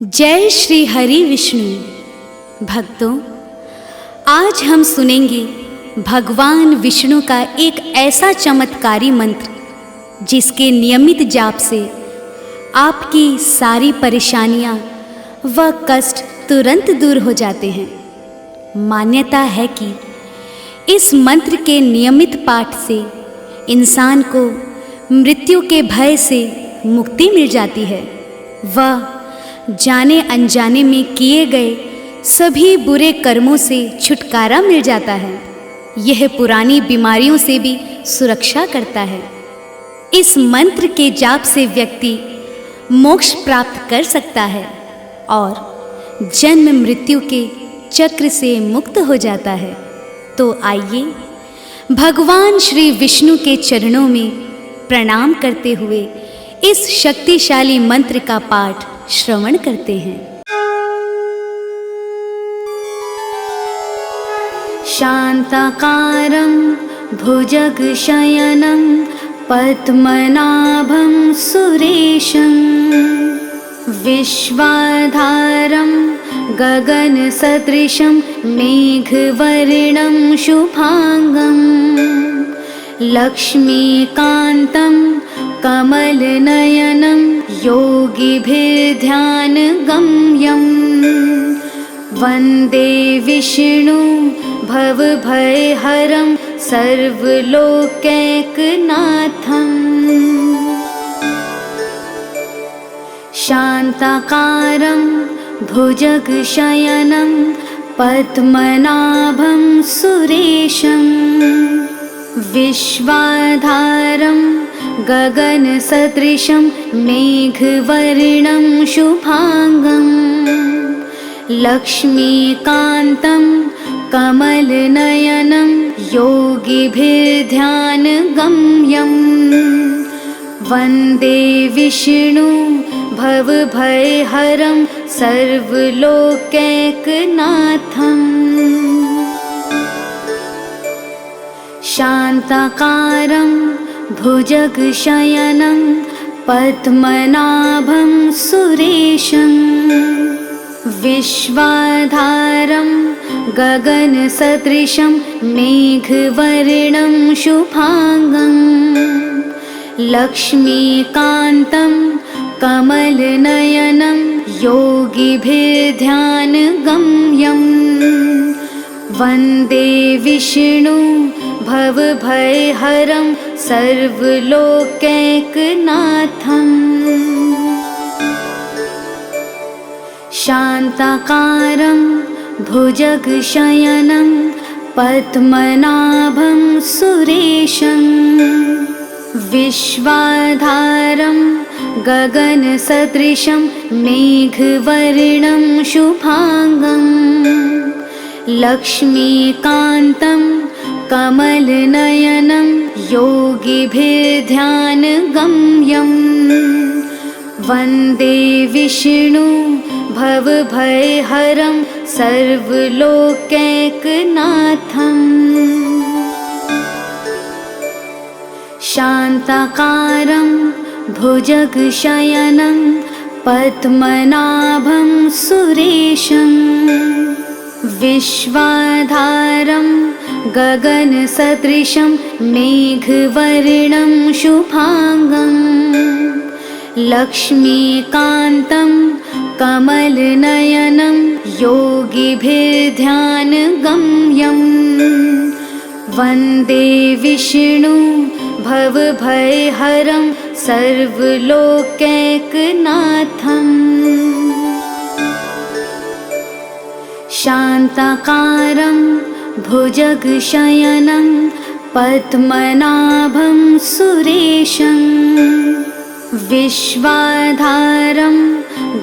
जय श्री हरि विष्णु। भक्तों, आज हम सुनेंगे भगवान विष्णु का एक ऐसा चमत्कारी मंत्र जिसके नियमित जाप से आपकी सारी परेशानियां व कष्ट तुरंत दूर हो जाते हैं। मान्यता है कि इस मंत्र के नियमित पाठ से इंसान को मृत्यु के भय से मुक्ति मिल जाती है व जाने अनजाने में किए गए सभी बुरे कर्मों से छुटकारा मिल जाता है। यह पुरानी बीमारियों से भी सुरक्षा करता है। इस मंत्र के जाप से व्यक्ति मोक्ष प्राप्त कर सकता है और जन्म मृत्यु के चक्र से मुक्त हो जाता है। तो आइए भगवान श्री विष्णु के चरणों में प्रणाम करते हुए इस शक्तिशाली मंत्र का पाठ श्रवण करते हैं। शांताकारं भुजगशयनं पद्मनाभं सुरेशं विश्वाधारं गगनसदृशं मेघवर्णं शुभांगं लक्ष्मीकान्तं कमलनयनं योगिभिर्ध्यानगम्यं वन्दे विष्णु भवभयहरं सर्वलोकैकनाथम्। शान्ताकारं भुजगशयनं पद्मनाभं सुरेशं विश्वाधारं गगनसदृशं मेघवर्णं शुभांगं लक्ष्मीकान्तं कमलनयनं योगिभिर्ध्यानगम्यं वन्दे विष्णु भवभयहरं सर्वलोकैकनाथम्। शान्ताकारं भुजगशयनं पद्मनाभं सुरेशं विश्वाधारं गगनसदृशं मेघवर्णं शुभांगं लक्ष्मीकान्तं कमलनयनं योगिभिर्ध्यानगम्यं वन्दे विष्णु भवभयहरं सर्वलोकैकनाथम्। शान्ताकारं भुजगशयनं पद्मनाभं सुरेशं विश्वाधारं गगनसदृशं मेघवर्णं शुभांगं लक्ष्मीकान्तं कमलनयनं योगिभिर्ध्यानगम्यं वन्दे विष्णु भवभयहरं सर्वलोकैकनाथम्। शान्ताकारं भुजगशयनं पद्मनाभं सुरेशं विश्वाधारं गगनसदृशं मेघवर्णं शुभांगं लक्ष्मीकान्तं कमलनयनं योगिभिर्ध्यानगम्यं वन्दे विष्णु भवभयहरं सर्वलोकैकनाथम्। शान्ताकारं भुजगशयनं पद्मनाभं सुरेशं विश्वाधारं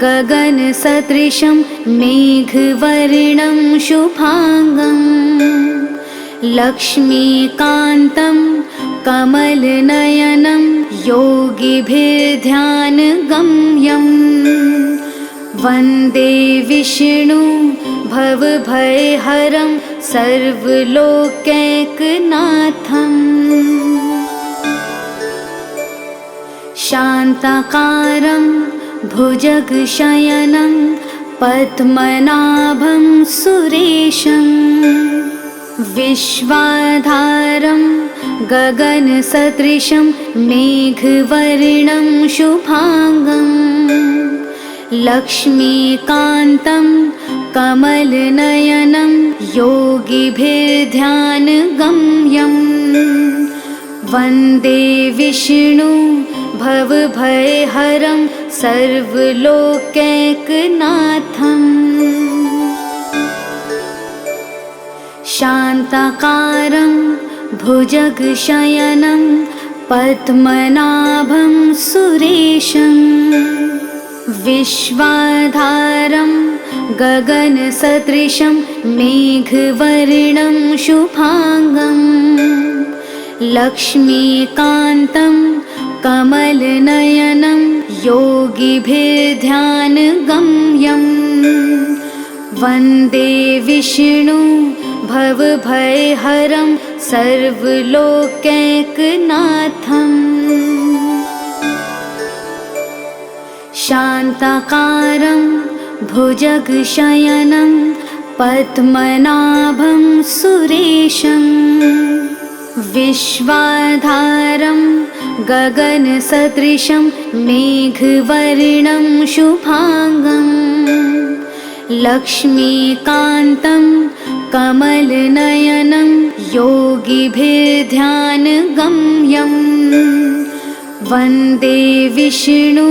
गगनसदृशं मेघवर्णं शुभांगं लक्ष्मीकान्तं कमलनयनं योगिभिर्ध्यानगम्यं वन्दे विष्णु भवभयहरं सर्वलोकैकनाथम्। शान्ताकारं भुजगशयनं पद्मनाभं सुरेशं विश्वाधारं गगनसदृशं मेघवर्णं शुभांगं लक्ष्मीकान्तं कमलनयनं योगिभिर्ध्यानगम्यं वन्दे विष्णु भवभयहरं सर्वलोकैकनाथं शान्ताकारं भुजगशयनं पद्मनाभं सुरेशं विश्वाधारं गगनसदृशं मेघवर्णं शुभांगं लक्ष्मीकान्तं कमलनयनं योगिभिर्ध्यानगम्यं वन्दे विष्णु भवभयहरं सर्वलोकैकनाथं शान्ताकारं भुजगशयनं पद्मनाभं सुरेशं विश्वाधारं गगनसदृशं मेघवर्णं शुभांगं लक्ष्मीकान्तं कमलनयनं योगिभिर्ध्यानगम्यं वन्दे विष्णु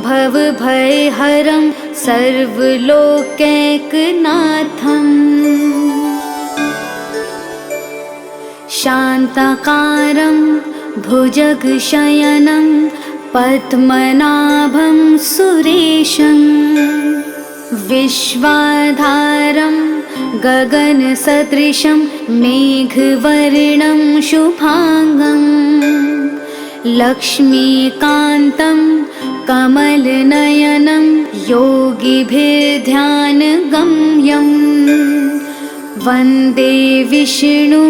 भवभयहरं सर्वलोकैकनाथं शान्ताकारं भुजगशयनं पद्मनाभं सुरेशं विश्वाधारं गगनसदृशं मेघवर्णं शुभांगं लक्ष्मीकान्तं कमलनयनं योगिभिर्ध्यानगम्यं वन्दे विष्णु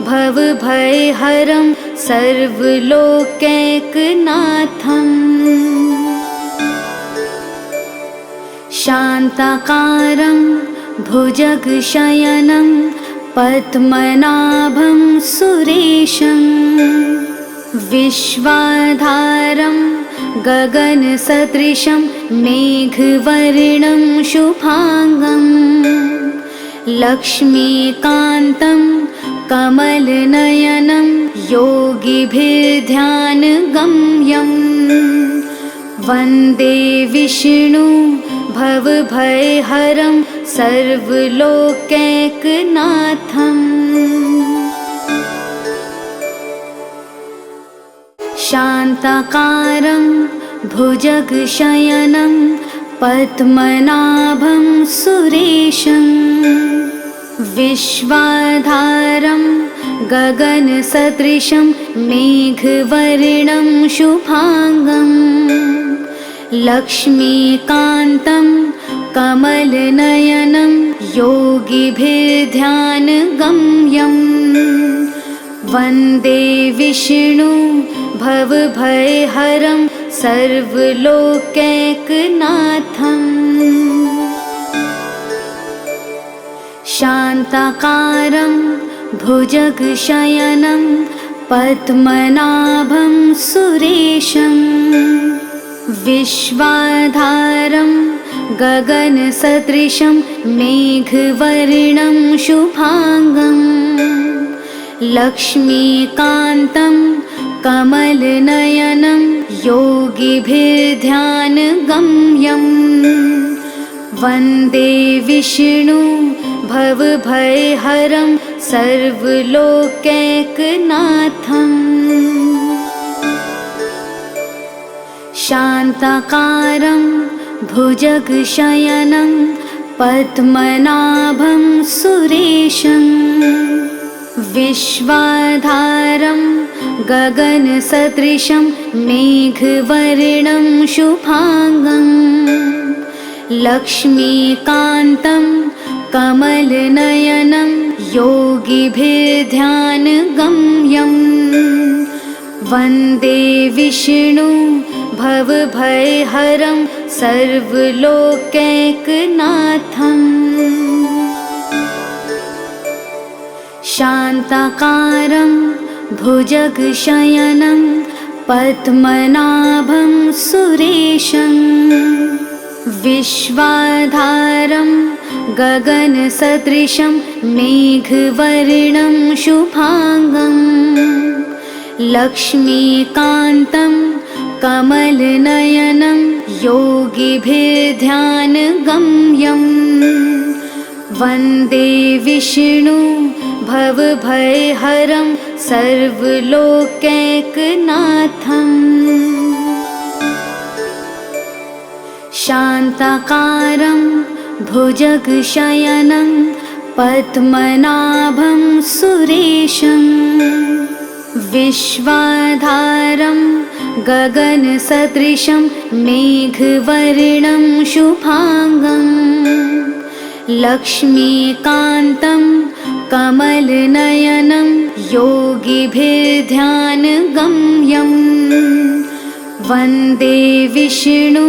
भवभयहरं सर्वलोकैकनाथं शान्ताकारं भुजगशयनं पद्मनाभं सुरेशं विश्वाधारं गगनसदृशं मेघवर्णं शुभांगं लक्ष्मीकान्तं कमलनयनं योगिभिर्ध्यानगम्यं वन्दे विष्णु भवभयहरं सर्वलोकैकनाथं शान्ताकारं भुजगशयनं पद्मनाभं सुरेशं विश्वाधारं गगनसदृशं मेघवर्णं शुभांगं लक्ष्मीकान्तं कमलनयनं योगिभिर्ध्यानगम्यं वन्दे विष्णु भवभयहरं सर्वलोकैकनाथं शान्ताकारं भुजगशयनं पद्मनाभं सुरेशं विश्वाधारं गगनसदृशं मेघवर्णं शुभांगं लक्ष्मीकान्तं कमलनयनं योगिभिर्ध्यानगम्यं वन्दे विष्णु भवभयहरं सर्वलोकैकनाथं शान्ताकारं भुजगशयनं पद्मनाभं सुरेशं विश्वाधारं गगनसदृशं मेघवर्णं शुभांगं लक्ष्मीकान्तं कमलनयनं योगिभिर्ध्यानगम्यं वन्दे विष्णु भवभयहरं सर्वलोकैकनाथम् शान्ताकारं भुजगशयनं पद्मनाभं सुरेशं विश्वाधारं गगनसदृशं मेघवर्णं शुभांगं लक्ष्मीकान्तं कमलनयनं योगिभिर्ध्यानगम्यं वन्दे विष्णु भवभयहरं सर्वलोकैकनाथम् शान्ताकारं भुजगशयनं पद्मनाभं सुरेशं विश्वाधारं गगनसदृशं मेघवर्णं शुभांगं लक्ष्मीकान्तं कमलनयनं योगिभिर्ध्यानगम्यं वन्दे विष्णु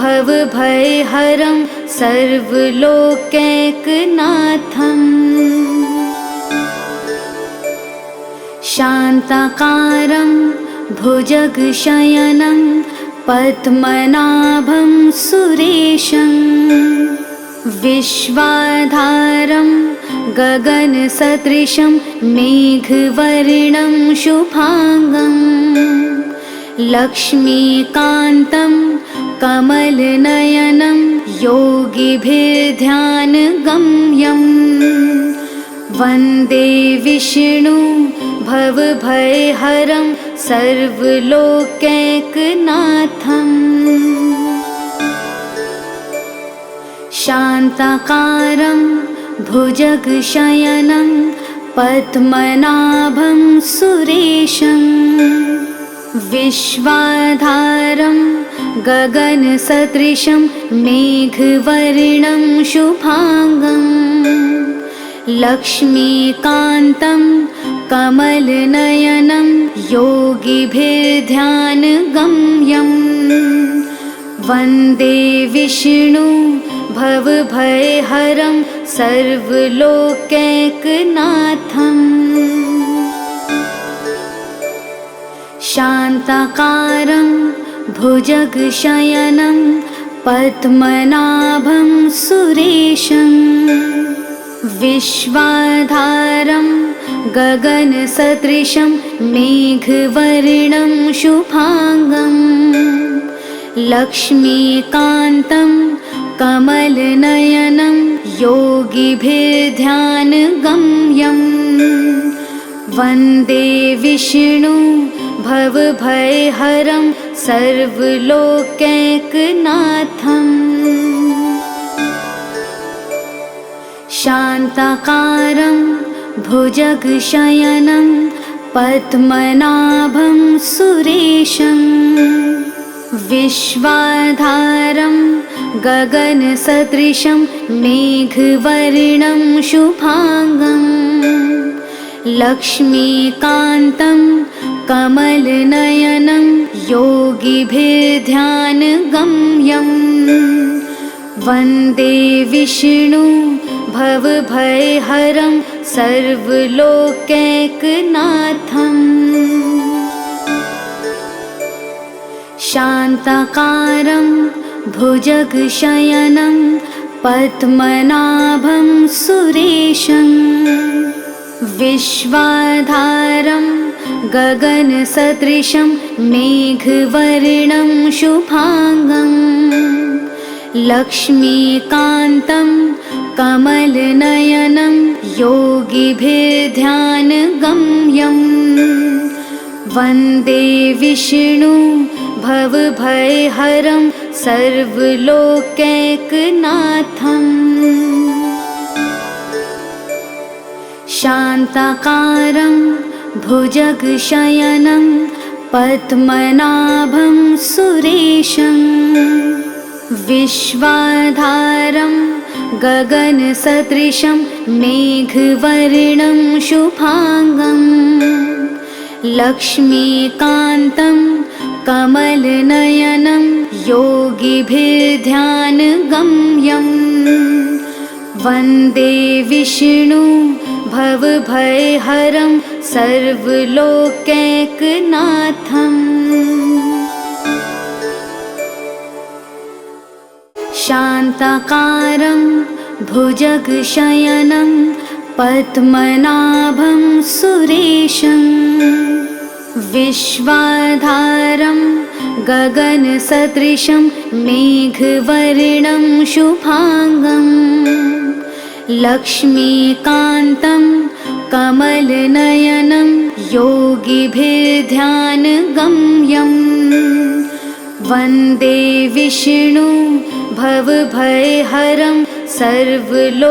भवभयहरं सर्वलोकैकनाथम् शान्ताकारं भुजगशयनं पद्मनाभं सुरेशं विश्वाधारं गगनसदृशं मेघवर्णं शुभांगं लक्ष्मीकान्तं कमलनयनं योगिभिर्ध्यानगम्यं वन्दे विष्णु भवभयहरं सर्वलोकैकनाथम् शान्ताकारं भुजगशयनं पद्मनाभं सुरेशं विश्वाधारं गगनसदृशं मेघवर्णं शुभांगं लक्ष्मीकान्तं कमलनयनं योगिभिर्ध्यानगम्यं वन्दे विष्णु भवभयहरं सर्वलोकैकनाथम् शान्ताकारं भुजगशयनं पद्मनाभं सुरेशं विश्वाधारं गगनसदृशं मेघवर्णं शुभांगं लक्ष्मीकान्तं कमलनयनं योगिभिर्ध्यानगम्यं वन्दे विष्णु भवभयहरं सर्वलोकैकनाथम् शान्ताकारं भुजगशयनं पद्मनाभं सुरेशं विश्वाधारं गगनसदृशं मेघवर्णं शुभांगं लक्ष्मीकान्तं कमलनयनं योगिभिर्ध्यानगम्यं वन्दे विष्णु भवभयहरं सर्वलोकैकनाथम् शान्ताकारं भुजगशयनं पद्मनाभं सुरेशं विश्वाधारं गगनसदृशं मेघवर्णं शुभांगं लक्ष्मीकान्तं कमलनयनं योगिभिर्ध्यानगम्यं वन्दे विष्णु भवभयहरं सर्वलोकैकनाथम् शान्ताकारं भुजगशयनं पद्मनाभं सुरेशं विश्वाधारं गगनसदृशं मेघवर्णं शुभांगं लक्ष्मीकान्तं कमलनयनं योगिभिर्ध्यानगम्यं वन्दे विष्णु भवभयहरं सर्वलोकैकनाथम्। शान्ताकारं भुजगशयनं पद्मनाभं सुरेशं विश्वाधारं गगनसदृशं मेघवर्णं शुभांगं लक्ष्मीकान्तं कमलनयनं योगिभिर्ध्यानगम्यं वन्दे विष्णु भवभयहरं सर्वलोकैकनाथम्।